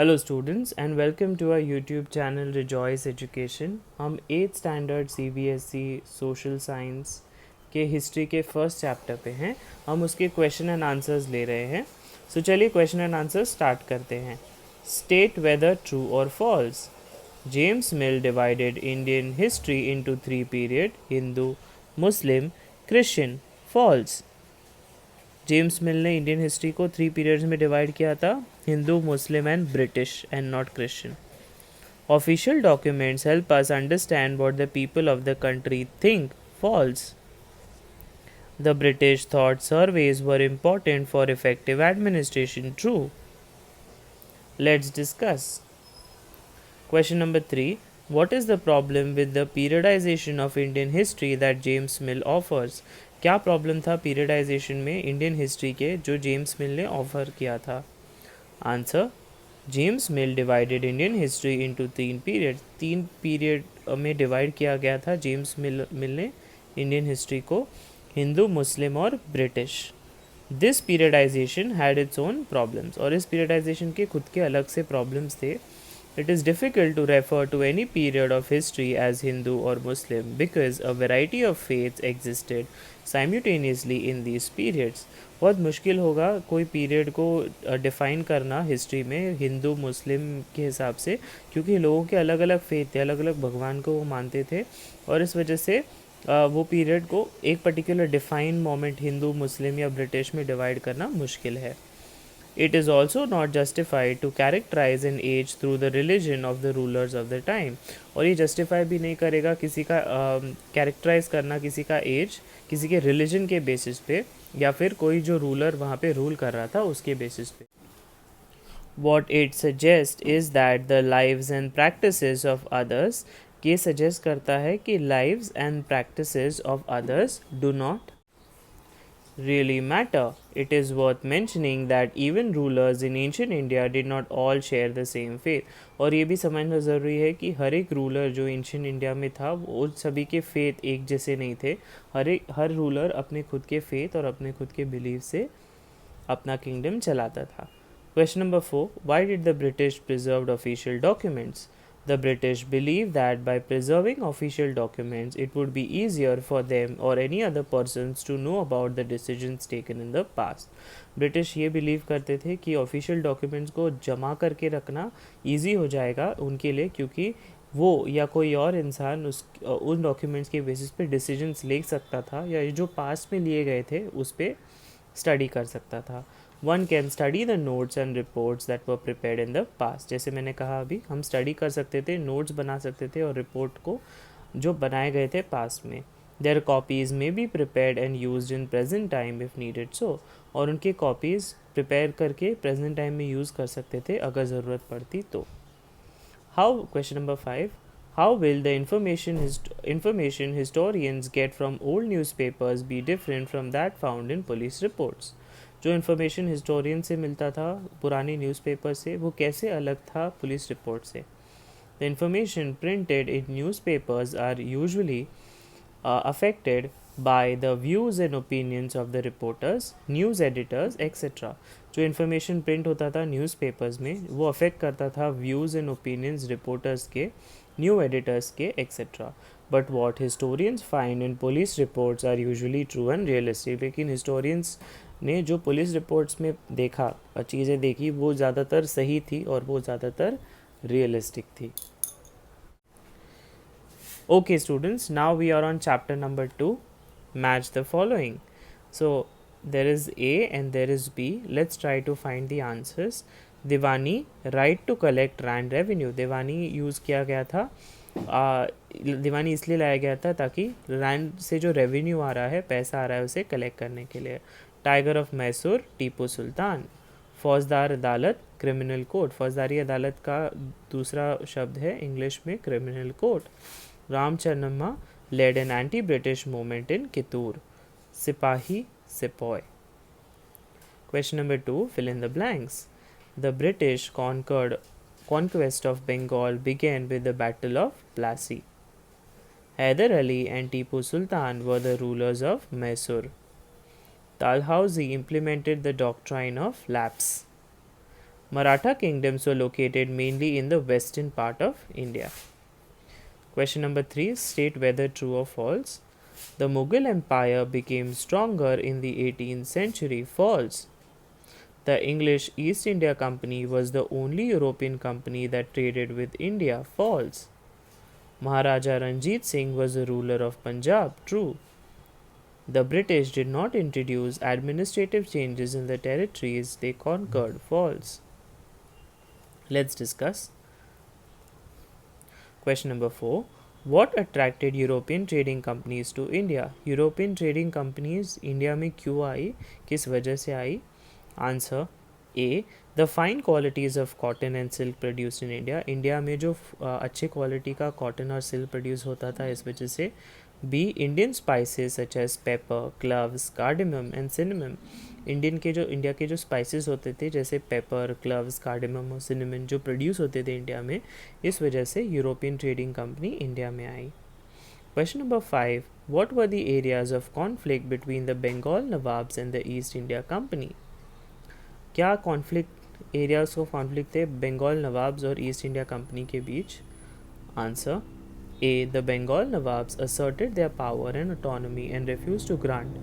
Hello students and welcome to our YouTube channel rejoice education. हम 8th standard CBSE social science के history के first chapter पे हैं। हम उसके क्वेश्चन एंड आंसर्स ले रहे हैं। सो चलिए क्वेश्चन एंड आंसर्स स्टार्ट करते हैं। स्टेट वेदर ट्रू और false. James Mill divided Indian history into 3 period: Hindu, Muslim, Christian. False. James Mill ने इंडियन हिस्ट्री को 3 पीरियड्स में डिवाइड किया था: Hindu, Muslim and British and not Christian. Official documents help us understand what the people of the country think. False. The British thought surveys were important for effective administration. True. Let's discuss. Question number 3. What is the problem with the periodization of Indian history that James Mill offers? क्या problem था periodisation में Indian history के जो James Mill ने offer किया था? Answer: James Mill divided Indian history into 3 period में divide किया गया था जेम्स मिल ने इंडियन हिस्ट्री को: हिंदू, मुस्लिम और British. This periodisation had its own problems, और इस पीरियडाइजेशन के खुद के अलग से प्रॉब्लम्स थे। It is difficult to refer to any period of history as Hindu or Muslim because a variety of faiths existed simultaneously in these periods. बहुत मुश्किल होगा कोई पीरियड को डिफ़ाइन करना हिस्ट्री में हिंदू मुस्लिम के हिसाब से, क्योंकि लोगों के अलग अलग फेथ थे, अलग अलग भगवान को वो मानते थे, और इस वजह से वो पीरियड को एक पर्टिकुलर डिफ़ाइन मोमेंट हिंदू, मुस्लिम या ब्रिटिश में डिवाइड करना मुश्किल है। It is also not justified to characterize an age through the religion of the rulers of the time. और ये जस्टिफाई भी नहीं करेगा किसी का कैरेक्टराइज करना किसी का एज किसी के रिलीजन के बेसिस पे, या फिर कोई जो रूलर वहाँ पे रूल कर रहा था उसके बेसिस पे। What it suggests is that the lives and practices of others, ये सजेस्ट करता है कि lives and practices of others do not really matter. It is worth mentioning that even rulers in ancient India did not all share the same faith. और ये भी समझना ज़रूरी है कि हर एक रूलर जो एंशियंट इंडिया में था वो सभी के फेथ एक जैसे नहीं थे। हर रूलर अपने खुद के फेथ और अपने खुद के बिलीफ से अपना किंगडम चलाता था। Question number 4. Why did the British preserved official documents? The British believed that by preserving official documents, it would be easier for them or any other persons to know about the decisions taken in the past. British ये believe करते थे कि official documents को जमा करके रखना easy हो जाएगा उनके लिए, क्योंकि वो या कोई और इंसान उन डॉक्यूमेंट्स के बेसिस पे डिसीजंस ले सकता था, या जो पास्ट में लिए गए थे उस पर स्टडी कर सकता था। One can study the notes and reports that were prepared in the past. जैसे मैंने कहा अभी, हम स्टडी कर सकते थे, नोट्स बना सकते थे और रिपोर्ट को जो बनाए गए थे पास्ट में। देयर कॉपीज़ में be prepared and used in present time if needed so, और उनके कॉपीज़ प्रिपेयर करके प्रेजेंट टाइम में यूज़ कर सकते थे अगर ज़रूरत पड़ती तो। How question number 5. How will the information historians get from old newspapers be different from that found in police reports? जो इन्फॉर्मेशन हिस्टोरियन से मिलता था पुरानी न्यूज़पेपर से, वो कैसे अलग था पुलिस रिपोर्ट से? The information printed in newspapers are usually affected by the views and opinions of the reporters, news editors, etc. जो इन्फॉर्मेशन प्रिंट होता था न्यूज़पेपर्स में वो अफेक्ट करता था व्यूज़ एंड ओपिनियंस रिपोर्टर्स के, न्यू एडिटर्स के, etcetera. But what historians find in police reports are usually true and realistic. लेकिन हिस्टोरियंस ने जो पुलिस रिपोर्ट्स में देखा चीज़ें देखी वो ज़्यादातर सही थी और वो ज़्यादातर रियलिस्टिक थी। Okay students, now we are on chapter number 2. Match the following. So there is A and there is B. Let's try to find the answers. Diwani, right to collect land revenue. Diwani use किया गया था, दीवानी इसलिए लाया गया था ताकि land से जो रेवेन्यू आ रहा है, पैसा आ रहा है, उसे कलेक्ट करने के लिए। Tiger of Mysore, Tipu Sultan. फौजदार अदालत, क्रिमिनल कोर्ट। फौजदारी अदालत का दूसरा शब्द है इंग्लिश में क्रिमिनल कोर्ट। रामचरणम्मा led an anti-British movement in Kittur. Sipahi, Sepoy. Question number 2. Fill in the blanks. The British conquest of Bengal began with the Battle of Plassey. Hyder Ali and Tipu Sultan were the rulers of Mysore. Dalhousie implemented the doctrine of lapse. Maratha kingdoms were located mainly in the western part of India. Question number 3, state whether true or false. The Mughal Empire became stronger in the 18th century. False. The English East India Company was the only European company that traded with India. False. Maharaja Ranjit Singh was the ruler of Punjab. True. The British did not introduce administrative changes in the territories they conquered. False. Let's discuss. Question number 4. What attracted European trading companies to India? European trading companies India में क्यों आई, किस वजह से आई? Answer A. The fine qualities of cotton and silk produced in India. India में जो अच्छे quality का cotton और सिल्क प्रोड्यूस होता था, इस वजह से. B. Indian spices such as pepper, cloves, cardamom and cinnamon. India के जो स्पाइसेस होते थे जैसे पेपर, क्लव्स, कार्डेमम और सिनेमन जो प्रोड्यूस होते थे इंडिया में, इस वजह से यूरोपियन ट्रेडिंग कंपनी इंडिया में आई. Question number 5. What were the areas of conflict between the Bengal nawabs and the East India Company? क्या कॉन्फ्लिक्ट एरियाज ऑफ कॉन्फ्लिक्ट थे बंगाल नवाब्स और ईस्ट इंडिया कंपनी के बीच? Answer A. The Bengal Nawabs asserted their power and autonomy and refused to grant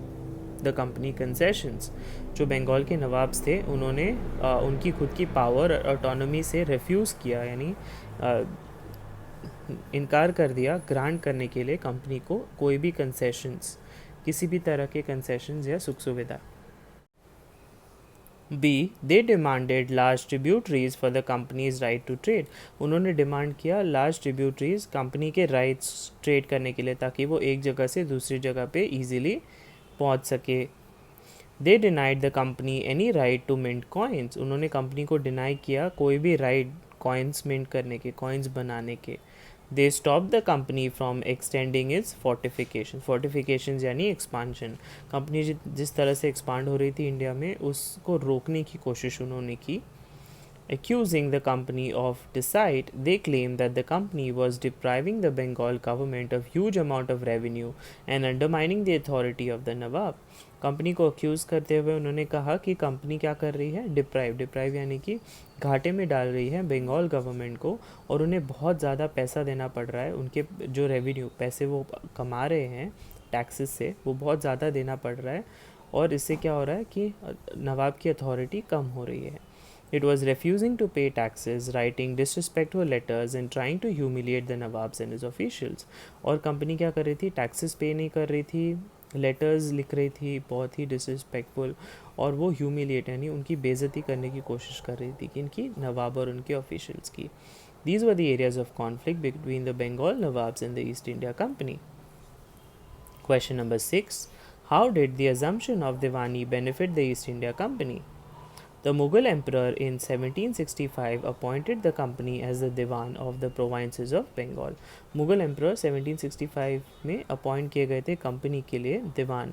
the company concessions. जो बंगाल के nawabs थे उन्होंने उनकी खुद की पावर और ऑटोनॉमी से रिफ्यूज़ किया, यानी इनकार कर दिया ग्रांट करने के लिए कंपनी को कोई भी कंसेशंस, किसी भी तरह के कंसेशंस या सुख सुविधा. B. They demanded large tributaries for the company's right to trade. उन्होंने डिमांड किया लार्ज ट्रिब्यूटरीज कंपनी के राइट्स ट्रेड करने के लिए, ताकि वो एक जगह से दूसरी जगह पे इजीली पहुंच सके. They denied the company any right to mint coins. उन्होंने कंपनी को डिनाई किया कोई भी राइट कॉइन्स मिंट करने के, कॉइन्स बनाने के. They stopped the company from extending its fortifications यानी एक्सपांशन. कंपनी जिस तरह से एक्सपांड हो रही थी इंडिया में, उसको रोकने की कोशिश उन्होंने की. Accusing the company of deceit, they claimed that the company was depriving the Bengal government of huge amount of revenue and undermining the authority of the Nawab. Company को अक्यूज़ करते हुए उन्होंने कहा कि कंपनी क्या कर रही है, डिप्राइव यानी कि घाटे में डाल रही है बंगाल गवर्नमेंट को, और उन्हें बहुत ज़्यादा पैसा देना पड़ रहा है. उनके जो रेवेन्यू पैसे वो कमा रहे हैं टैक्सेस से, वो बहुत ज़्यादा देना पड़ रहा है, और इससे क्या हो रहा है कि नवाब की अथॉरिटी कम हो रही है. It was refusing to pay taxes, writing disrespectful letters and trying to humiliate the Nawabs and his officials. और कंपनी क्या कर रही थी, टैक्सेस पे नहीं कर रही थी, लेटर्स लिख रही थी बहुत ही डिसरिस्पेक्टफुल, और वो ह्यूमिलिएट यानी उनकी बेइज्जती करने की कोशिश कर रही थी कि इनकी नवाब और उनके ऑफिशियल्स की. These were the areas of conflict between the Bengal Nawabs and the East India Company. Question number 6. How did the assumption of Diwani benefit the East India Company? The Mughal emperor in 1765 appointed the company as the Diwan of the provinces of Bengal. Mughal emperor 1765 में appoint किए गए थे company के लिए दीवान.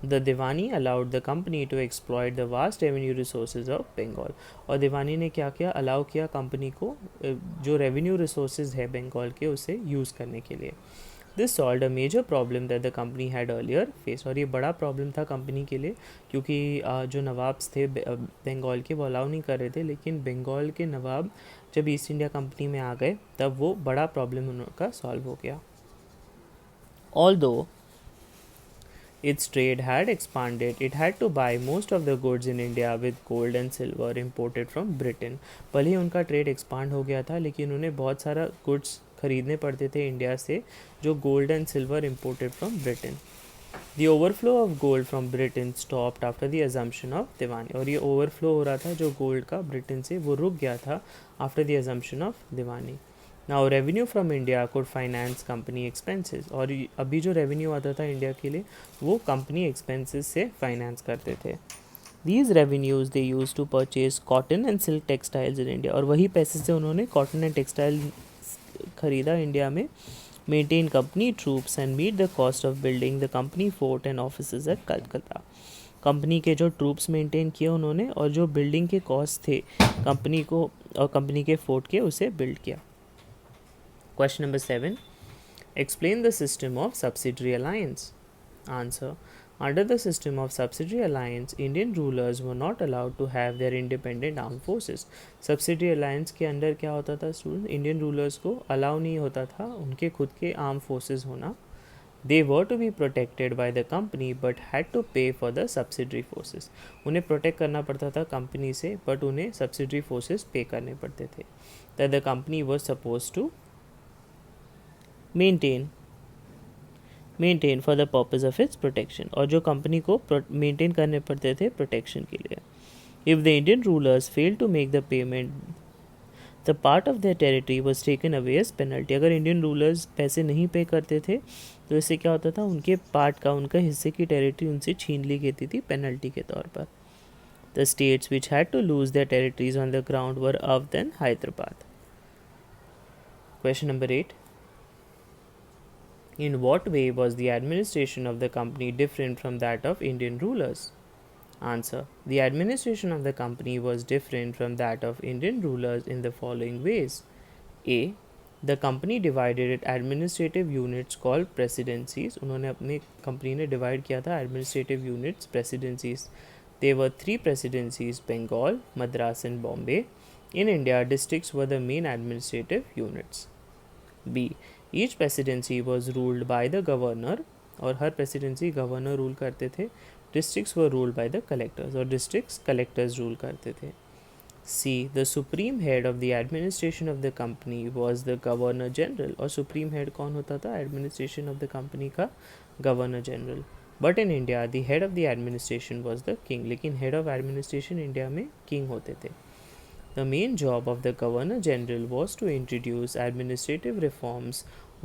The Diwani allowed the company to exploit the vast revenue resources of Bengal. और दीवानी ने क्या किया, अलाउ किया कंपनी को जो रेवेन्यू रिसोर्सेज है बंगाल के उसे यूज़ करने के लिए. This solved a major problem that the company had earlier faced. और ये बड़ा प्रॉब्लम था कंपनी के लिए, क्योंकि जो नवाब्स थे बंगाल के वो अलाउ नहीं कर रहे थे, लेकिन बंगाल के नवाब जब ईस्ट इंडिया कंपनी में आ गए तब वो बड़ा प्रॉब्लम उनका सॉल्व हो गया. Although its trade had expanded, it had to buy most of the goods in India with gold and silver imported from Britain. भले ही उनका ट्रेड एक्सपांड हो गया था, लेकिन उन्हें बहुत सारा गुड्स खरीदने पड़ते थे इंडिया से जो gold and silver imported from Britain. The overflow of gold from Britain stopped after the assumption of diwani. और ये ओवरफ्लो हो रहा था जो गोल्ड का ब्रिटेन से, वो रुक गया था after the assumption of diwani. Now revenue from India could finance company expenses. और अभी जो रेवेन्यू आता था इंडिया के लिए वो कंपनी एक्सपेंसेस से फाइनेंस करते थे. These revenues they used to purchase cotton and silk textiles in India. और वही पैसे से उन्होंने कॉटन एंड टेक्सटाइल खरीदा इंडिया में. Maintain company troops and meet the cost of building the company fort and offices at Calcutta. Company के जो troops maintain किए उन्होंने, और जो बिल्डिंग के कॉस्ट थे कंपनी को और कंपनी के फोर्ट के, उसे बिल्ड किया. Question number 7. Explain the system of subsidiary alliance. Answer. Under the system of subsidiary alliance, Indian rulers were not allowed to have their independent armed forces. Subsidiary alliance के अंदर क्या होता था student, Indian rulers को allow नहीं होता था उनके खुद के आर्म फोर्सेस होना. They were to be protected by the company but had to pay for the subsidiary forces. उन्हें प्रोटेक्ट करना पड़ता था कंपनी से, बट उन्हें सब्सिडरी फोर्सेस पे करने पड़ते थे. That the company was supposed to maintain for the purpose of its protection, और जो कंपनी को मेंटेन करने पड़ते थे प्रोटेक्शन के लिए. If the Indian rulers failed to make the payment, the part of their territory was taken away as penalty. अगर Indian rulers पैसे नहीं पे करते थे तो इससे क्या होता था, उनके पार्ट का, उनका हिस्से की टेरिटरी उनसे छीन ली गई थी पेनल्टी के तौर पर. The states which had to lose their territories on the ground were Awadh and Hyderabad. Question number 8. In what way was the administration of the company different from that of Indian rulers? Answer. The administration of the company was different from that of Indian rulers in the following ways. A. The company divided its administrative units called presidencies. उन्होंने अपनी company ने divide किया था administrative units presidencies. There were 3 presidencies: Bengal, Madras and Bombay. In India, districts were the main administrative units. B. Each presidency was ruled by the governor, और हर presidency governor rule करते थे. Districts were ruled by the collectors, और districts collectors rule करते थे. C. The supreme head of the administration of the company was the governor general, और supreme head कौन होता था administration of the company का? Governor general. But in India, the head of the administration was the king. लेकिन head of administration India में king होते थे. The main job of the Governor General was to introduce administrative reforms,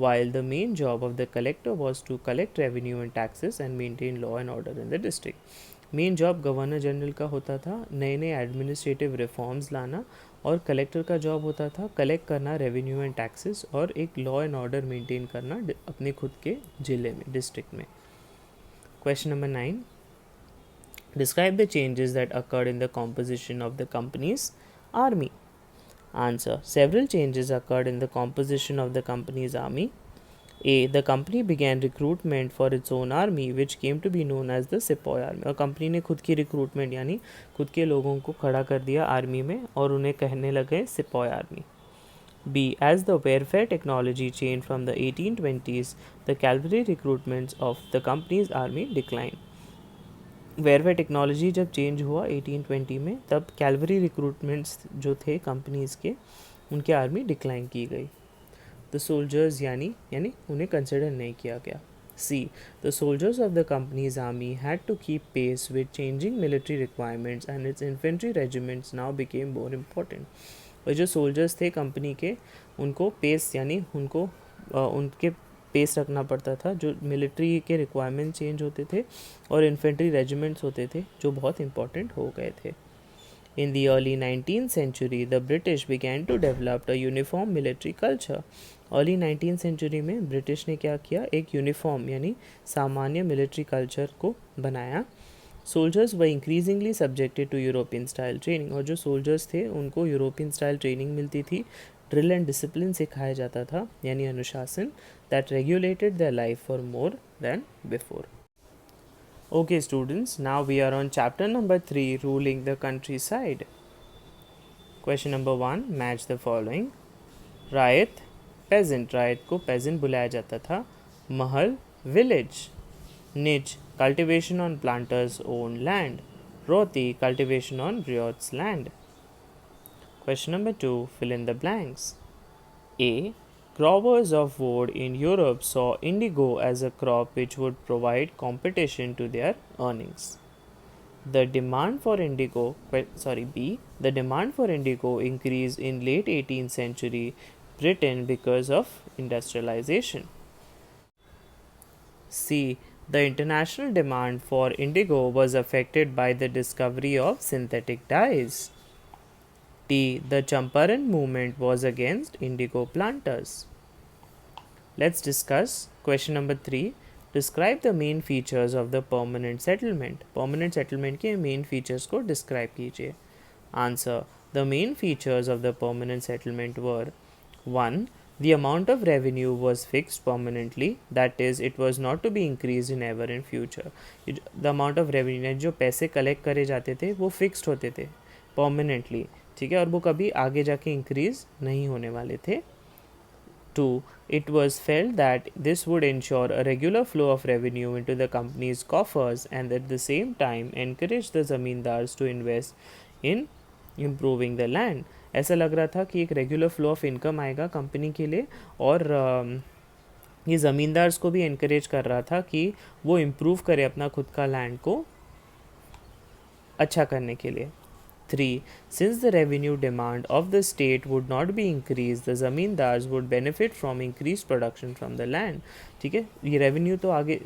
while the main job of the collector was to collect revenue and taxes and maintain law and order in the district. Main job governor general का होता था नए नए administrative reforms लाना, और collector का job होता था कलेक्ट करना रेवेन्यू एंड टैक्सेस और एक लॉ एंड ऑर्डर मेंटेन करना अपने खुद के ज़िले में, डिस्ट्रिक्ट में. Question number 9. Describe the changes that occurred in the composition of the company's army. Answer. Several changes occurred in the composition of the company's army. A. The company began recruitment for its own army, which came to be known as the Sepoy army. और company ने खुद की recruitment यानी खुद के लोगों को खड़ा कर दिया आर्मी में और उन्हें कहने लगे sepoy army. B. As the warfare technology changed from the 1820s, the cavalry recruitments of the company's army declined. वेयरवेयर टेक्नोलॉजी जब चेंज हुआ 1820 में, तब कैलवरी रिक्रूटमेंट्स जो थे कंपनीज़ के, उनके आर्मी डिक्लाइन की गई. द सोल्जर्स यानी उन्हें कंसिडर नहीं किया गया. C. The soldiers of the company's army had to keep pace with changing military requirements and its infantry regiments now became more important. और जो सोल्जर्स थे कंपनी के, उनको पेस यानी उनको उनके पेस रखना पड़ता था. जो मिलिट्री के रिक्वायरमेंट चेंज होते थे और इन्फेंट्री रेजिमेंट्स होते थे जो बहुत इंपॉर्टेंट हो गए थे. In the early 19th century, the British began to develop a uniform military culture. Early 19th century में ब्रिटिश ने क्या किया, एक यूनिफॉर्म यानी सामान्य मिलिट्री कल्चर को बनाया. Soldiers were increasingly subjected to European style training. और जो सोल्जर्स थे उनको यूरोपियन स्टाइल ट्रेनिंग मिलती थी. ड्रिल एंड डिसिप्लिन सिखाया जाता था यानी अनुशासन, that regulated their life for more than before. Okay students, now we are on chapter number 3, ruling the countryside. Question number 1, match the following. Rawat peasant, रायत को peasant बुलाया जाता था. महल village. निज cultivation on planters own land. रोती cultivation on ryots land. Question number 2, fill in the blanks. A. Growers of wood in Europe saw indigo as a crop which would provide competition to their earnings. The demand for indigo increased in late 18th century Britain because of industrialization. C. The international demand for indigo was affected by the discovery of synthetic dyes. D. The Champaran movement was against indigo planters. Let's discuss question number 3. Describe the main features of the permanent settlement. Permanent settlement के main features को describe कीजिए. Answer. The main features of the permanent settlement were 1. The amount of revenue was fixed permanently, that is, it was not to be increased in ever in future. The amount of revenue, जो पैसे collect करे जाते थे वो fixed होते थे permanently, ठीक है, और वो कभी आगे जाके इंक्रीज नहीं होने वाले थे. 2. It was felt that this would ensure a regular flow of revenue into the company's coffers and at the same time encourage the zamindars to invest in improving the land. ऐसा लग रहा था कि एक रेगुलर फ्लो ऑफ इनकम आएगा company के लिए, और ये ज़मींदार्स को भी इनक्रेज कर रहा था कि वो इम्प्रूव करे अपना खुद का लैंड को अच्छा करने के लिए. 3. Since the revenue demand of the state would not be increased, the zamindars would benefit from increased production from the land. ठीक है, ये रेवेन्यू तो आगे,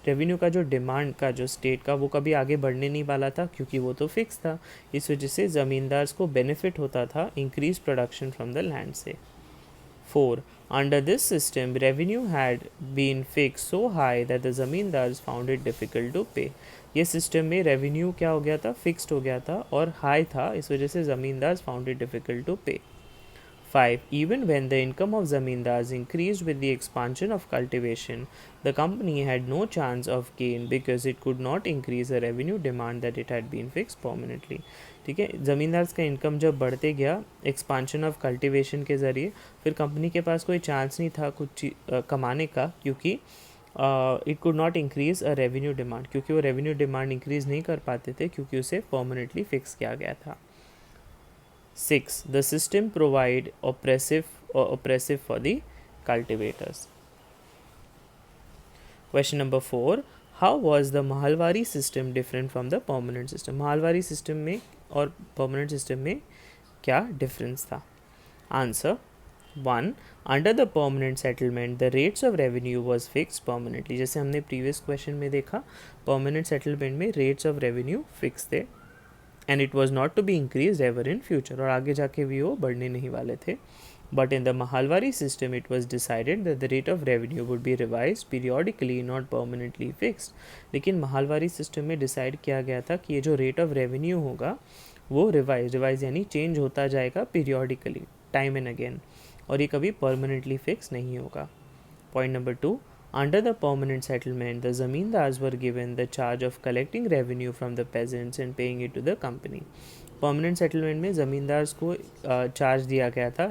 रेवेन्यू का जो डिमांड का जो स्टेट का वो कभी आगे बढ़ने नहीं वाला था क्योंकि वो तो फिक्स था. इस वजह से ज़मींदार्स को बेनिफिट होता था increase production from the land से. 4. Under this system, revenue had been fixed so high that the zamindars found it difficult to pay. ये सिस्टम में रेवेन्यू क्या हो गया था, फिक्स्ड हो गया था और हाई था, इस वजह से zamindars found it difficult to पे. 5. Even when the income of zamindars increased with the expansion of cultivation, the company had no chance of gain because it could not increase the revenue demand that it had been fixed permanently. ठीक है, ज़मींदार्स का income जब बढ़ते गया expansion of cultivation के ज़रिए, फिर company के पास कोई चांस नहीं था कुछ कमाने का, क्योंकि it could not increase a revenue demand, क्योंकि वो रेवेन्यू डिमांड इंक्रीज नहीं कर पाते थे क्योंकि उसे परमानेंटली फिक्स किया गया था. 6. The system provide oppressive for the cultivators. Question number 4. How was the Mahalwari system different from the permanent system? Mahalwari system में और permanent system में क्या difference था? Answer. 1. Under the permanent settlement, the rates of revenue was fixed permanently. जैसे हमने previous question में देखा, permanent settlement में rates of revenue fixed थे and it was not to be increased ever in future, और आगे जाके भी वो बढ़ने नहीं वाले थे. But in the Mahalwari system, it was decided that the rate of revenue would be revised periodically, not permanently fixed. लेकिन महालवारी सिस्टम में डिसाइड किया गया था कि ये जो रेट ऑफ रेवेन्यू होगा वो रिवाइज यानी चेंज होता जाएगा पीरियोडिकली, टाइम एंड अगेन, और ये कभी परमानेंटली फिक्स नहीं होगा. Point number 2. Under the permanent settlement, the zamindars were given the charge of collecting revenue from the peasants and paying it to the company. Permanent settlement में ज़मींदार्स को charge दिया गया था,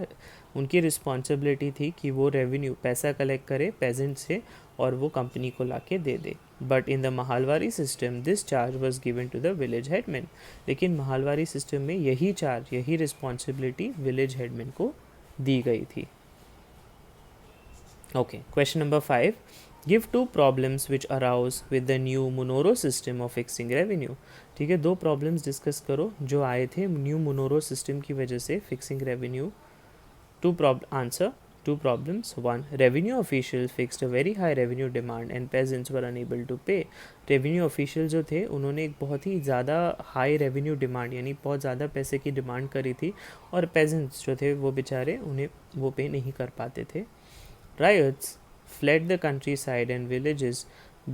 उनकी रिस्पॉन्सिबिलिटी थी कि वो रेवेन्यू पैसा कलेक्ट करे पेजेंट से और वो कंपनी को लाके दे दे. But in the Mahalwari system this charge was given to the village headman. लेकिन महालवारी सिस्टम में यही चार्ज, यही रिस्पॉन्सिबिलिटी विलेज हेडमैन को दी गई थी. Okay, question number 5. Give 2 problems which arose with the new Monoro system of fixing revenue. ठीक है, 2 problems discuss करो जो आए थे न्यू मोनोरो सिस्टम की वजह से fixing revenue. Answer 2 problems. 1. Revenue officials fixed a very high revenue demand and peasants were unable to pay. Revenue official जो थे उन्होंने एक बहुत ही ज़्यादा हाई रेवेन्यू डिमांड यानी बहुत ज़्यादा पैसे की डिमांड करी थी और पेजेंट्स जो थे वो बेचारे उन्हें वो पे नहीं कर पाते थे. Riots fled the countryside and villages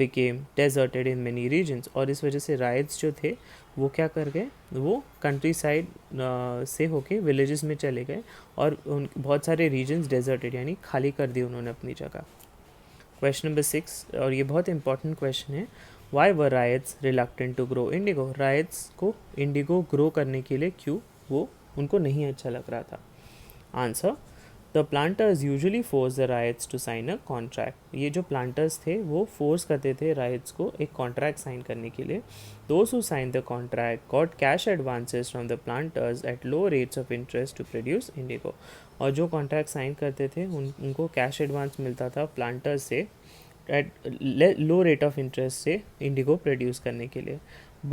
became deserted in many regions. और इस वजह से राइट्स जो थे वो क्या कर गए, वो कंट्री साइड से होके विलेजेस में चले गए और उन बहुत सारे रीजन्स डेजर्टेड यानी खाली कर दिए उन्होंने अपनी जगह. क्वेश्चन नंबर 6, और ये बहुत इंपॉर्टेंट क्वेश्चन है. Why were ryots reluctant to grow indigo? Ryots को इंडिगो ग्रो करने के लिए क्यों वो उनको नहीं अच्छा लग रहा था? Answer. The planters usually force the ryots to sign a contract. ये जो प्लांटर्स थे वो फोर्स करते थे राइट्स को एक कॉन्ट्रैक्ट साइन करने के लिए. Those who sign the contract got cash advances from the planters at low rates of interest to produce indigo. और जो कॉन्ट्रैक्ट साइन करते थे उनको कैश एडवांस मिलता था प्लांटर्स से at low rate of interest से इंडिगो प्रोड्यूस करने के लिए.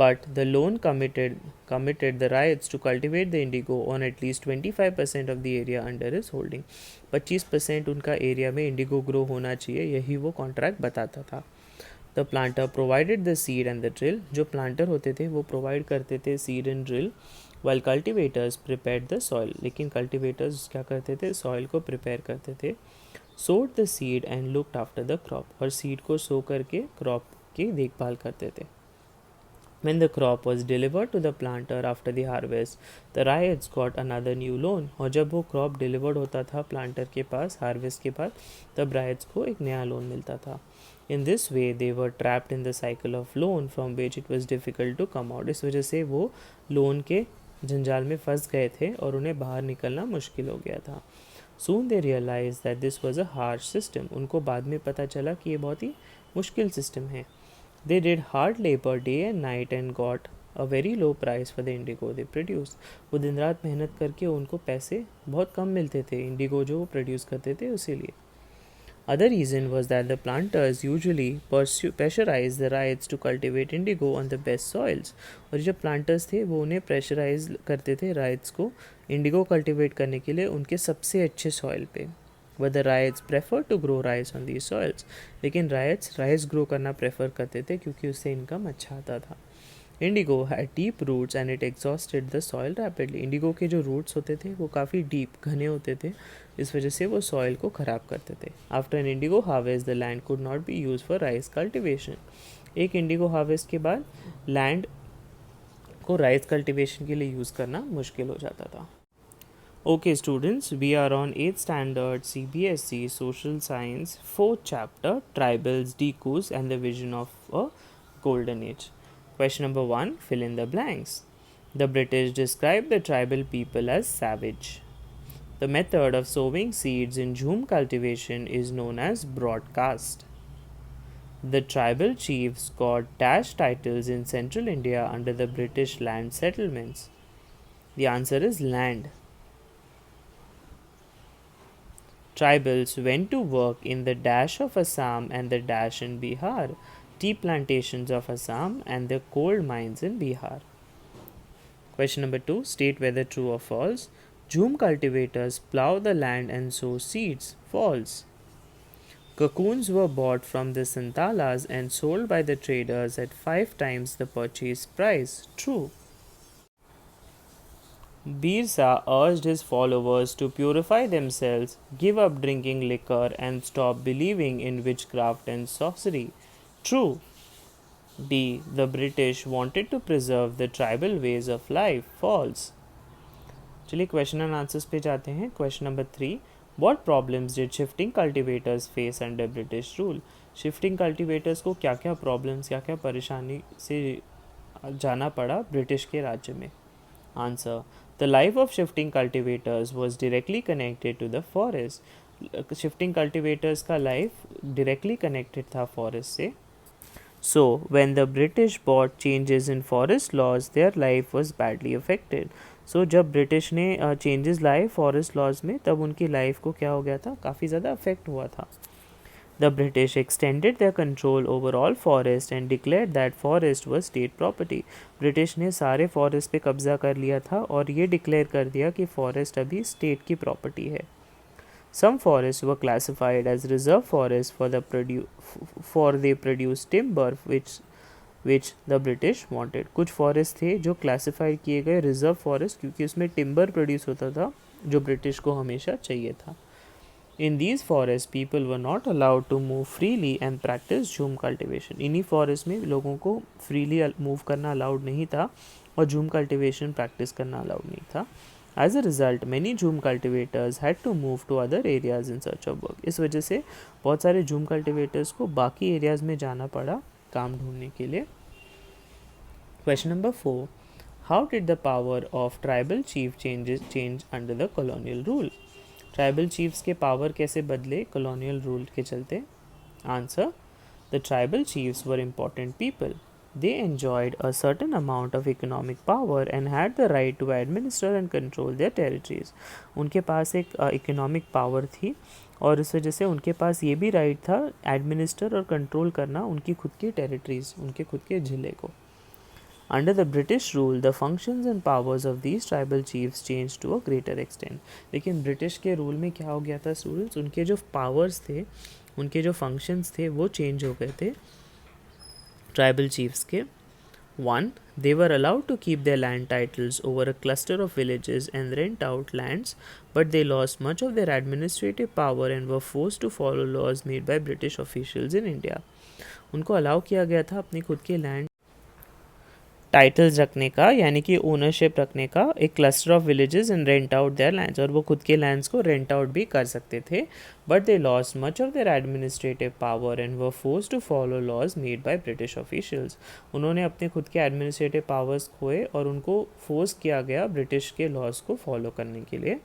But the loan committed the riots to cultivate the indigo on at least 25% of the area under his holding. 25% उनका एरिया में इंडिगो ग्रो होना चाहिए, यही वो कॉन्ट्रैक्ट बताता था. The planter provided the seed and the drill. जो planter होते थे वो प्रोवाइड करते थे seed and drill, while cultivators prepared the soil. लेकिन कल्टिवेटर्स क्या करते थे, सॉइल को प्रिपेयर करते थे. Sowed the seed and looked after the crop. और सीड को सो करके क्रॉप की देखभाल करते थे. When the crop was delivered to the planter after the harvest, the ryots got another new loan. और जब वो क्रॉप डिलीवर्ड होता था प्लांटर के पास हार्वेस्ट के बाद, तब रायट्स को एक नया लोन मिलता था. In this way, they were trapped in the cycle of loan from which it was difficult to come out. इस वजह से वो लोन के जंजाल में फंस गए थे और उन्हें बाहर निकलना मुश्किल हो गया था. Soon they realized that this was a harsh system. उनको बाद में पता चला कि ये बहुत ही मुश्किल सिस्टम है. They did hard labor day and night and got a very low price for the indigo they produced. वो दिन रात मेहनत करके उनको पैसे बहुत कम मिलते थे इंडिगो जो वो प्रोड्यूस करते थे उसी लिए. Other reason was that the planters usually pressurized the ryots to cultivate indigo on the best soils. और जब planters थे वो उन्हें प्रेशराइज करते थे ryots को इंडिगो कल्टिवेट करने के लिए उनके सबसे अच्छे सॉइल पे. But the ryots preferred to grow rice on these soils. लेकिन ryots राइस ग्रो करना प्रेफर करते थे क्योंकि उससे इनकम अच्छा आता था. Indigo had deep roots and it exhausted the soil rapidly. Indigo के जो रूट्स होते थे वो काफ़ी डीप घने होते थे, इस वजह से वो सॉइल को ख़राब करते थे. After an indigo harvest the land could not be use for rice cultivation. एक इंडिगो हार्वेस्ट के बाद लैंड को राइस कल्टिवेशन के लिए यूज़ करना मुश्किल हो जाता था. Okay students, we are on 8th standard CBSE Social Science 4th chapter Tribals, Decus and the Vision of a Golden Age. Question number 1, fill in the blanks. The British described the tribal people as savage. The method of sowing seeds in jhum cultivation is known as broadcast. The tribal chiefs got dash titles in central India under the British land settlements. The answer is land. Tribals went to work in the dash of Assam and the dash in Bihar, tea plantations of Assam and the coal mines in Bihar. Question number 2, state whether true or false. Jhum cultivators plow the land and sow seeds. False. Cocoons were bought from the Santalas and sold by the traders at 5 times the purchase price. True. Birsa urged his followers to purify themselves, give up drinking liquor, and stop believing in witchcraft and sorcery. True. D. The British wanted to preserve the tribal ways of life. False. चलिए question and answers पे जाते हैं. Question number 3, What problems did shifting cultivators face under British rule? Shifting cultivators को क्या क्या problems, क्या क्या परेशानी से जाना पड़ा ब्रिटिश के राज्य में. Answer, The life of shifting cultivators was directly connected to the forest. Shifting cultivators का life directly connected था forest से. So, when the British brought changes in forest laws, their life was badly affected. So, जब British ने changes लाए forest laws में, तब उनकी life को क्या हो गया था, काफ़ी ज़्यादा affect हुआ था. The British extended their control over all forest and declared that forest was state property. British ने सारे फॉरेस्ट पे कब्जा कर लिया था और ये डिक्लेयर कर दिया कि फॉरेस्ट अभी स्टेट की प्रॉपर्टी है. Some forests were classified as reserve forests for they produce timber which the British wanted. कुछ फॉरेस्ट थे जो क्लासिफाइड किए गए रिजर्व फॉरेस्ट क्योंकि उसमें टिम्बर प्रोड्यूस होता था जो ब्रिटिश को हमेशा चाहिए था. In these forests, people were not allowed to move freely and practice jhum cultivation. इन्हीं फॉरेस्ट में लोगों को फ्रीली मूव करना अलाउड नहीं था और जूम कल्टिवेशन प्रैक्टिस करना अलाउड नहीं था. As a result, many zoom cultivators had to move to other areas in search of work. इस वजह से बहुत सारे जूम कल्टिवेटर्स को बाकी एरियाज़ में जाना पड़ा काम ढूंढने के लिए. Question number 4. How did the power of tribal chief change under the colonial rule? Tribal chiefs के पावर कैसे बदले कॉलोनियल रूल के चलते. Answer, the tribal chiefs were important people. They enjoyed a certain amount of economic power and had the right to administer and control their territories. उनके पास एक economic power थी और इस वजह से उनके पास ये भी राइट था एडमिनिस्टर और कंट्रोल करना उनकी खुद की टेरिटरीज, उनके खुद के ज़िले को. Under the British rule, the functions and powers of these tribal chiefs changed to a greater extent. लेकिन ब्रिटिश के रूल में क्या हो गया था स्टूडेंट्स, उनके जो पावर्स थे, उनके जो फंक्शंस थे वो चेंज हो गए थे ट्राइबल चीफ्स के. 1. They were allowed to keep their land titles over a cluster of villages and rent out lands, but they lost much of their administrative power and were forced to follow laws made by British officials in India. उनको allow किया गया था अपनी खुद के land titles रखने का, यानी कि ओनरशिप रखने का, एक cluster of villages and rent out there lands, और वो खुद के लैंड्स को रेंट आउट भी कर सकते थे. But they lost much of their administrative power and were force to follow laws made by British officials. उन्होंने अपने खुद के एडमिनिस्ट्रेटिव पावर्स खोए और उनको फोर्स किया गया ब्रिटिश के लॉज को फॉलो करने के लिए.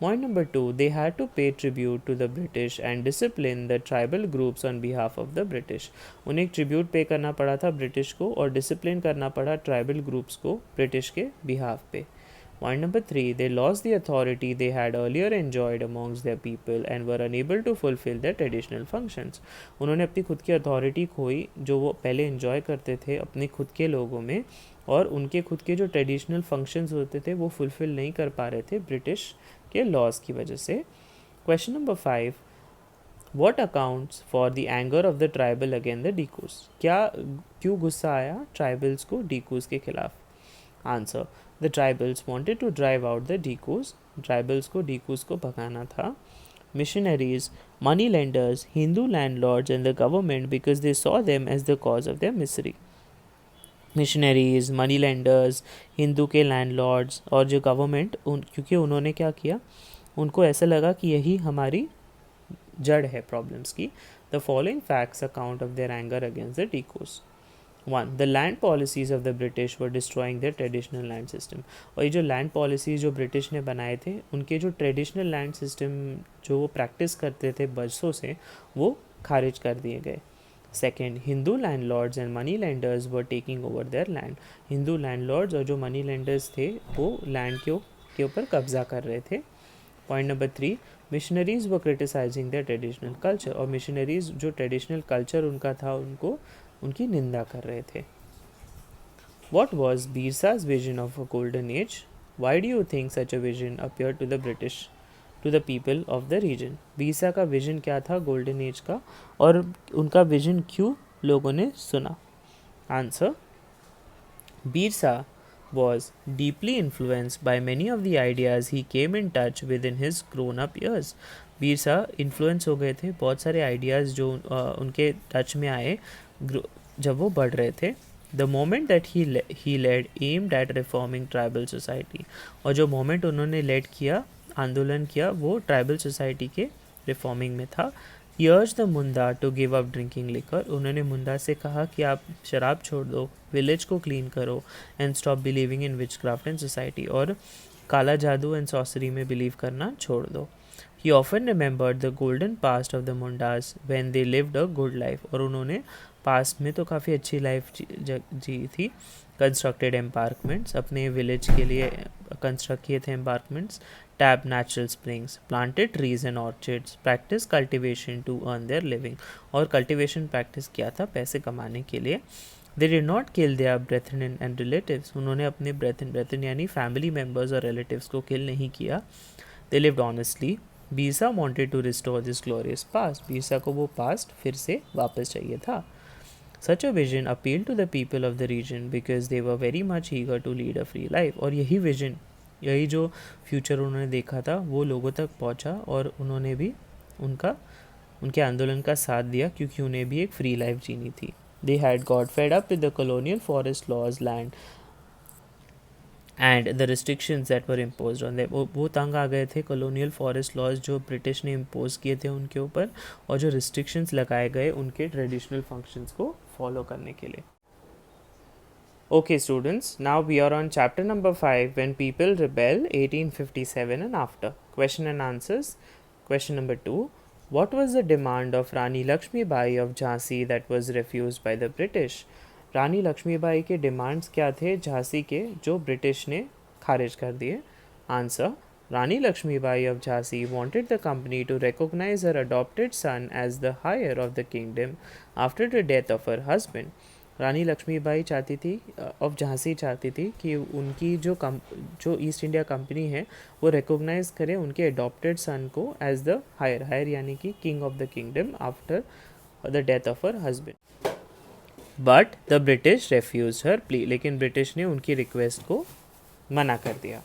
Point number 2, they had to pay tribute to the British and discipline the tribal groups on behalf of the British. उन्हें एक ट्रिब्यूट पे करना पड़ा था ब्रिटिश को और डिसिप्लिन करना पड़ा ट्राइबल ग्रुप्स को ब्रिटिश के बिहाफ पे. Point number 3, they lost the authority they had earlier enjoyed amongst their people and were unable to fulfill their traditional functions. उन्होंने अपनी खुद की अथॉरिटी खोई जो वो पहले enjoy करते थे अपने खुद के लोगों में, और उनके खुद के जो ट्रेडिशनल फंक्शंस होते थे वो फुलफिल नहीं कर पा रहे थे ब्रिटिश के लॉज की वजह से. Question number 5, what accounts for the anger of the tribal again the dikus. क्यों गुस्सा आया ट्राइबल्स को डीकूस के खिलाफ. Answer, the tribals wanted to drive out the dikus. Tribals को डीकूस को भगाना था. Missionaries, money lenders, Hindu landlords and the government because they saw them as the cause of their misery. Missionaries, money lenders, Hindu के लैंडलॉर्ड्स और जो गवर्नमेंट, क्योंकि उन्होंने क्या किया, उनको ऐसा लगा कि यही हमारी जड़ है प्रॉब्लम्स की. The following facts account of their anger against the dikus. 1, the land policies of the British were destroying their traditional land system. और ये जो लैंड पॉलिसीज़ जो ब्रिटिश ने बनाए थे, उनके जो ट्रेडिशनल लैंड सिस्टम जो वो प्रैक्टिस करते थे बरसों से, वो खारिज कर दिए गए. Second, Hindu landlords and money lenders were taking over there land. Hindu landlords और जो मनी लेंडर्स थे वो लैंड के ऊपर कब्जा कर रहे थे. Point number 3, missionaries were criticising their traditional culture. और मिशनरीज जो ट्रेडिशनल कल्चर उनका था उनको उनकी निंदा कर रहे थे. What was Birsa's vision of a golden age. Why do you think such a vision appeared to the British to the people of the region. Birsa का विजन क्या था गोल्डन एज का, और उनका विजन क्यों लोगों ने सुना. Answer, Birsa was deeply influenced by many of the ideas he came in touch with in his grown up years. Birsa influence हो गए थे बहुत सारे आइडियाज़ जो उनके टच में आए जब वो बढ़ रहे थे. The movement that he led aimed at reforming tribal society. और जो मोमेंट उन्होंने लेड किया, आंदोलन किया, वो ट्राइबल सोसाइटी के रिफॉर्मिंग में था. He urged the Munda to give up drinking liquor. उन्होंने मुंडा से कहा कि आप शराब छोड़ दो, विलेज को क्लीन करो, and stop believing in witchcraft and society. और काला जादू एंड सॉसरी में बिलीव करना छोड़ दो. He often remembered the golden past of the Mundas when they lived a good life. और उन्होंने पास्ट में तो काफ़ी अच्छी लाइफ जी थी. कंस्ट्रक्टेड एम्पार्कमेंट्स, अपने विलेज के लिए कंस्ट्रक्ट किए थे embankments. Tap natural springs, planted trees and orchids, practice cultivation to earn their living. और कल्टिवेशन प्रैक्टिस किया था पैसे कमाने के लिए. They did not kill their brethren and relatives. उन्होंने अपने ब्रेथन यानी फैमिली मेम्बर्स और रिलेटिव्स को किल नहीं किया. They lived honestly. Birsa wanted to restore this glorious past. Birsa को वो पास्ट फिर से वापस चाहिए था. Such a vision appealed to the people of the region because they were very much eager to lead a free life. और यही vision, यही जो फ्यूचर उन्होंने देखा था वो लोगों तक पहुंचा और उन्होंने भी उनके आंदोलन का साथ दिया क्योंकि उन्हें भी एक फ्री लाइफ जीनी थी. They had got fed up with the colonial forest laws, land and the restrictions that were imposed on them. वो तंग आ गए थे कॉलोनियल फॉरेस्ट लॉज जो ब्रिटिश ने इम्पोज किए थे उनके ऊपर, और जो रिस्ट्रिक्शंस लगाए गए उनके ट्रेडिशनल फंक्शंस को फॉलो करने के लिए. Okay students, now we are on chapter number 5, when people rebel, 1857 and after. Question and answers. Question number 2, what was the demand of Rani Lakshmi Bai of Jhansi that was refused by the British? रानी लक्ष्मीबाई के demands क्या थे झांसी के जो British ने खारिज कर दिए. Answer, Rani Lakshmibai of Jhansi wanted the company to recognize her adopted son as the heir of the kingdom after the death of her husband. रानी लक्ष्मीबाई चाहती थी ऑफ झांसी चाहती थी कि उनकी जो ईस्ट इंडिया कंपनी है वो रिकॉग्नाइज करे उनके अडॉप्टेड सन को एज द हायर यानी कि king of the kingdom after the death of her husband. But the British refuse her plea. लेकिन ब्रिटिश ने उनकी रिक्वेस्ट को मना कर दिया.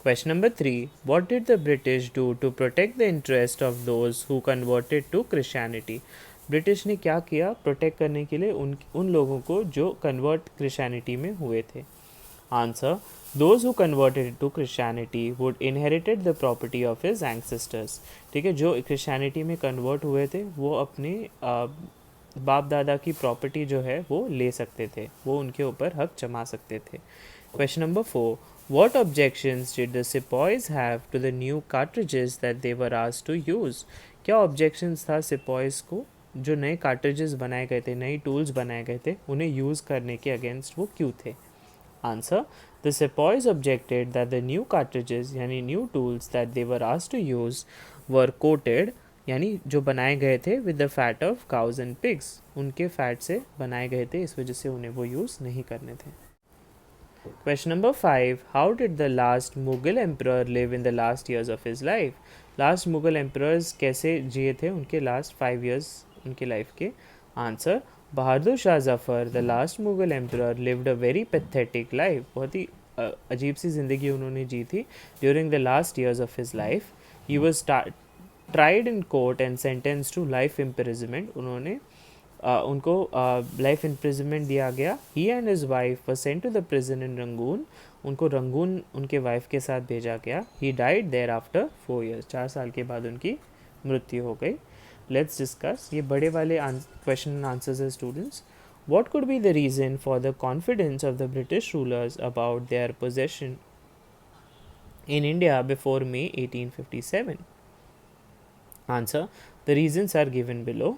Question number 3, what did the British do to protect the interest of those who converted to Christianity. British ने क्या किया प्रोटेक्ट करने के लिए उन लोगों को जो कन्वर्ट क्रिश्चियनिटी में हुए थे? Answer, those who converted to Christianity would inherited the property of his ancestors. ठीक है, जो क्रिश्चियनिटी में कन्वर्ट हुए थे वो अपने बाप दादा की प्रॉपर्टी जो है वो ले सकते थे, वो उनके ऊपर हक जमा सकते थे। Question number 4, what objections did the sepoys have to the new cartridges that they were asked to use? क्या objections था sepoys को जो नए cartridges बनाए गए थे, नई tools बनाए गए थे, उन्हें use करने के against वो क्यों थे? Answer, the sepoys objected that the new cartridges यानी new tools that they were asked to use were coated यानी जो बनाए गए थे with the fat of cows and pigs, उनके फैट से बनाए गए थे, इस वजह से उन्हें वो यूज़ नहीं करने थे। Question number 5, how did the last Mughal emperor live in the last years of his life? Last Mughal emperors कैसे जिए थे उनके last 5 years उनके life के? Answer, Bahadur Shah Zafar the last Mughal emperor lived a very pathetic life. बहुत ही अजीब सी ज़िंदगी उन्होंने जी थी during the last years of his life. He was tried in court and sentenced to life imprisonment. उन्होंने उनको लाइफ इम्प्रिजनमेंट दिया गया। He and his wife were sent to the prison in Rangoon, उनको रंगून उनके wife के साथ भेजा गया। He died there after 4 years, 4 साल के बाद उनकी मृत्यु हो गई। लेट्स डिस्कस ये बड़े वाले क्वेश्चन एंड आंसर्स है students. What could be the reason for the confidence of the British rulers about their possession in India before May 1857? Answer, the reasons are given below.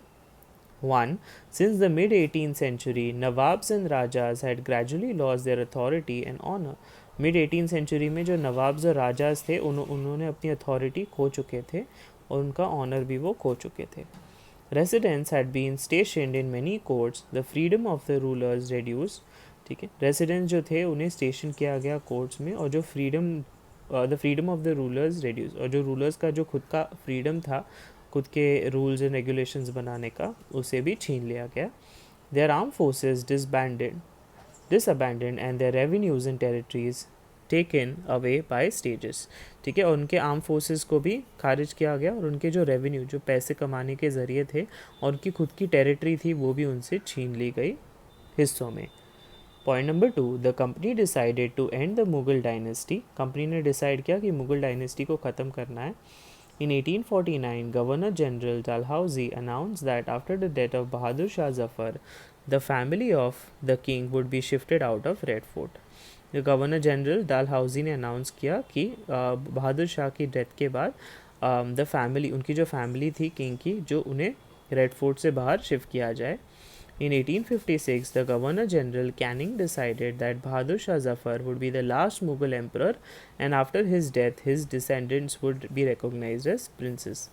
1. Since the mid-18th century, Nawabs and Rajas had gradually lost their authority and honor. Mid-18th century में जो nawabs और rajas थे उन्होंने अपनी authority खो चुके थे और उनका ऑनर भी वो खो चुके थे। Residents had been stationed in many courts. The freedom of the rulers reduced. ठीक है, रेसिडेंट्स जो थे उन्हें स्टेशन किया गया कोर्ट्स में और जो the freedom of the rulers reduce, और जो रूलर्स का जो खुद का फ्रीडम था खुद के रूल्स एंड रेगुलेशंस बनाने का, उसे भी छीन लिया गया। Their arm forces disabandoned and their revenues and territories taken away by stages. ठीक है, और उनके आर्म फोर्सेस को भी खारिज किया गया और उनके जो रेवेन्यू, जो पैसे कमाने के ज़रिए थे और उनकी खुद की टेरिटरी थी, वो भी उनसे छीन ली गई हिस्सों में। Point number 2, the company decided to end the Mughal dynasty. Company ने डिसाइड किया कि मुगल डायनेस्टी को ख़त्म करना है। In 1849, Governor General Dalhousie announced that after the death of Bahadur Shah Zafar, the family of the king would be shifted out of Red Fort. Governor general Dalhousie ने announce किया कि बहादुर शाह की डेथ के बाद द फैमिली, उनकी जो family थी king की, जो उन्हें रेड फोर्ट से बाहर शिफ्ट किया जाए। In 1856, the Governor General Canning decided that Bahadur Shah Zafar would be the last Mughal emperor, and after his death, his descendants would be recognized as princes.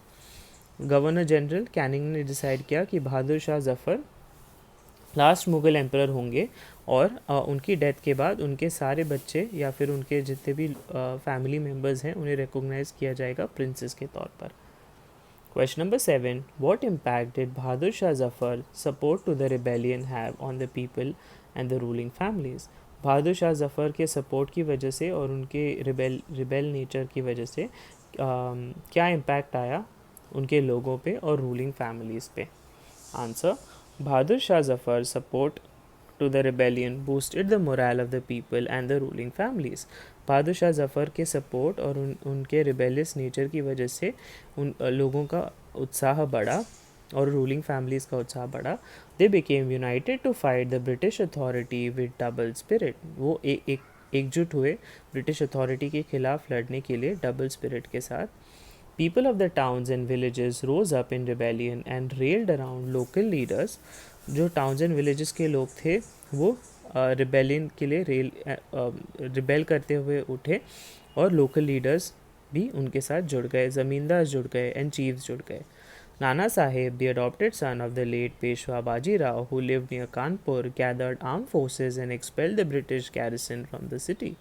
Governor general Canning ने decide किया कि Bahadur Shah Zafar last Mughal emperor होंगे और उनकी death के बाद उनके सारे बच्चे या फिर उनके जितने भी फैमिली मेम्बर्स हैं उन्हें रिकॉग्नाइज किया जाएगा प्रिंसेस के तौर पर। Question number 7. What impact did Bahadur Shah Zafar support to the rebellion have on the people and the ruling families? Bahadur Shah Zafar के सपोर्ट की वजह से और उनके रिबेल नेचर की वजह से क्या इम्पैक्ट आया उनके लोगों पे और रूलिंग फैमिलीज़ पे? Answer, Bahadur Shah Zafar support to the rebellion boosted the morale of the people and the ruling families. Bahadur Shah Zafar के सपोर्ट और उनके रिबेलियस नेचर की वजह से उन लोगों का उत्साह बढ़ा और रूलिंग फैमिलीज़ का उत्साह बढ़ा। They became united to fight the British authority with double spirit. वो एकजुट हुए ब्रिटिश अथॉरिटी के खिलाफ लड़ने के लिए डबल स्पिरिट के साथ। People of the towns and villages rose up in rebellion and railed around local leaders. जो टाउन्स एंड विलेजेस के लोग थे वो रिबेलियन के लिए रिबेल करते हुए उठे और लोकल लीडर्स भी उनके साथ जुड़ गए, ज़मींदार जुड़ गए एंड चीफ्स जुड़ गए। Nana Saheb, the adopted son of the late Peshwa Baji Rao, who lived near Kanpur, gathered armed forces and expelled the British garrison from the city.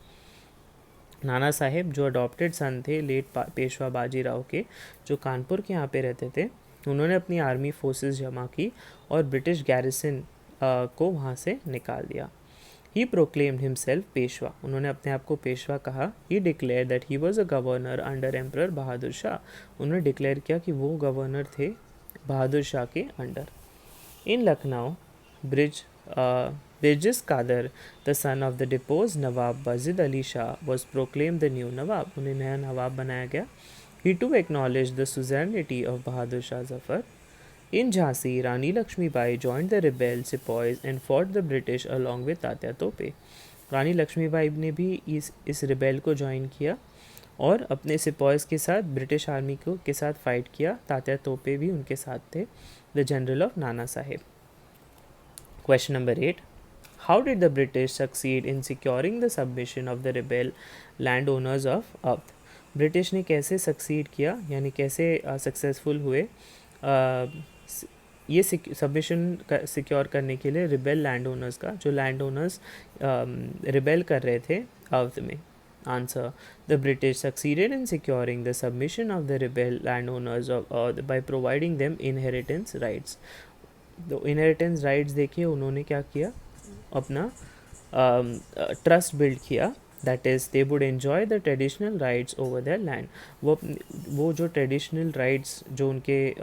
Nana Saheb जो अडॉप्टेड सन थे लेट पेशवा बाजी राव के, जो कानपुर के यहाँ पे रहते थे, उन्होंने अपनी आर्मी फोर्सेस जमा की और ब्रिटिश गैरिसन को वहाँ से निकाल दिया। ही प्रोक्लेम्ड हिमसेल्फ पेशवा, उन्होंने अपने आप को पेशवा कहा। He declare that he was a governor under emperor Bahadur Shah, उन्होंने डिक्लेयर किया कि वो गवर्नर थे बहादुर शाह के under. In Lucknow, Brij, Birjis Qadar, the son of the deposed Nawab Bazid Ali Shah, was proclaimed the new Nawab. उन्हें नया नवाब बनाया गया. He too acknowledged the suzerainty of Bahadur Shah Zafar. In Jhansi, Rani Lakshmi Bai joined the rebel sepoys and fought the British along with Tatya Tope. रानी लक्ष्मीबाई ने भी इस rebel को join किया और अपने सिपॉयज़ के साथ ब्रिटिश आर्मी को के साथ फाइट किया. तात्या तोपे भी उनके साथ थे. The general of Nana Sahib. Question number 8. How did the British succeed in securing the submission of the rebel land owners of Awadh. British ने कैसे सक्सीड किया यानी कैसे सक्सेसफुल हुए ये सबमिशन सिक्योर करने के लिए रिबेल लैंड ओनर्स का, जो लैंड ओनर्स रिबेल कर रहे थे अवध में. Answer. The British succeeded in securing the submission of the rebel land owners of Awadh by providing them inheritance rights. तो इनहेरिटेंस राइट्स देखिए उन्होंने क्या किया, अपना ट्रस्ट बिल्ड किया. That is they would enjoy the traditional rights over there land. वो जो traditional rights जो उनके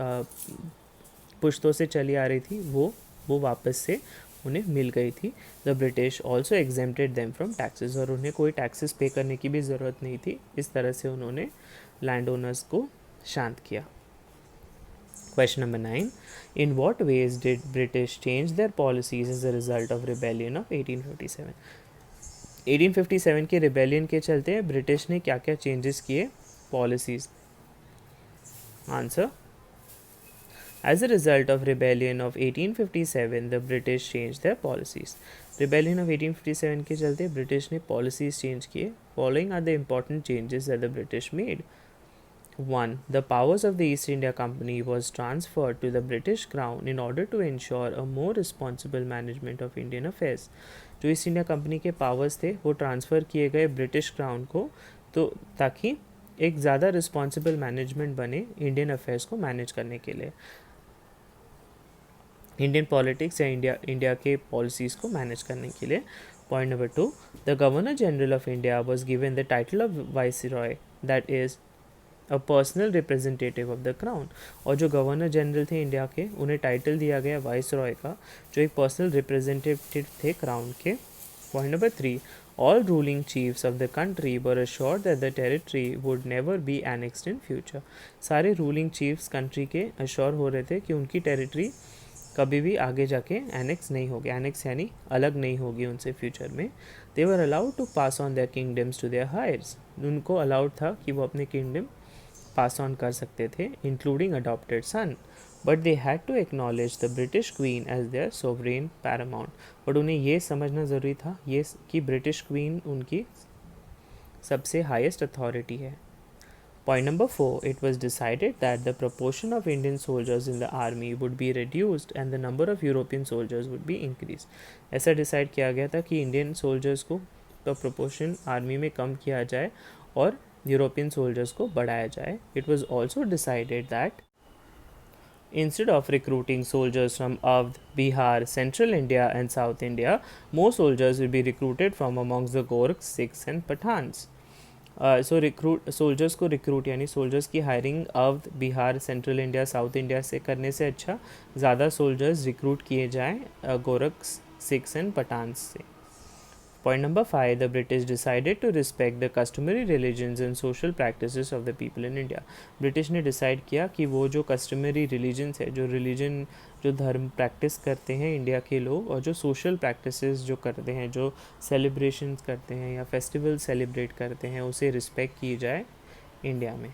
पुश्तों से चली आ रही थी वो वापस से उन्हें मिल गई थी. The British also exempted them from taxes. और उन्हें कोई टैक्सेस पे करने की भी ज़रूरत नहीं थी. इस तरह से उन्होंने लैंड ओनर्स को शांत किया. Question number 9. In what ways did British change their policies as a result of rebellion of 1857. 1857 के रिबेलियन के चलते ब्रिटिश ने क्या क्या चेंजेस किए policies. Answer. As a result of rebellion of 1857, the British changed their policies. Rebellion of 1857 के चलते British ने policies change किए. Following are the important changes that the British made. 1. The powers of the East India Company was transferred to the British Crown in order to ensure a more responsible management of Indian affairs. जो east India Company के powers थे वो transfer किए गए British crown को, तो ताकि एक ज़्यादा रिस्पॉन्सिबल मैनेजमेंट बने इंडियन अफेयर्स को मैनेज करने के लिए, इंडियन पॉलिटिक्स या इंडिया के पॉलिसीज़ को मैनेज करने के लिए. Point number 2. The governor general of India was given the title of viceroy, that is a personal representative of the crown. और जो गवर्नर जनरल थे इंडिया के उन्हें टाइटल दिया गया वाइसरॉय का, जो एक पर्सनल रिप्रेजेंटेटिव थे क्राउन के. Point number 3. All ruling chiefs of the country were assured that the territory would never be annexed in future. सारे ruling chiefs country के अश्योर हो रहे थे कि उनकी टेरिटरी कभी भी आगे जाके एनेक्स नहीं होगी. एनेक्स यानी अलग नहीं होगी उनसे फ्यूचर में. They were allowed to pass on their kingdoms to their heirs. उनको अलाउड था कि वो अपने किंगडम पास ऑन कर सकते थे, including adopted son. But they had to acknowledge the British queen as their sovereign paramount. But उन्हें ये समझना ज़रूरी था ये कि ब्रिटिश क्वीन उनकी सबसे हाईएस्ट अथॉरिटी है. Point number 4. It was decided that the proportion of Indian soldiers in the army would be reduced and the number of European soldiers would be increased. ऐसा डिसाइड किया गया था कि Indian soldiers को का proportion army में कम किया जाए और यूरोपियन सोल्जर्स को बढ़ाया जाए. It was also decided that instead of recruiting soldiers from Awadh, Bihar, Central India and South India, more soldiers will be recruited from amongst the Gorkhs, Sikhs and Pathans. So soldiers को recruit यानी soldiers की hiring Awadh, Bihar, central India, south India से करने से अच्छा ज़्यादा soldiers recruit किए जाएँ गोरख्स, सिख्स एंड पठान्स से. Point number 5. The British decided to respect the customary religions and social practices of the people in India. British ने डिसाइड किया कि वो जो कस्टमरी रिलीजन्स है, जो धर्म प्रैक्टिस करते हैं इंडिया के लोग, और जो सोशल प्रैक्टिसेस जो करते हैं, जो सेलिब्रेशंस करते हैं या फेस्टिवल सेलिब्रेट करते हैं, उसे रिस्पेक्ट की जाए इंडिया में.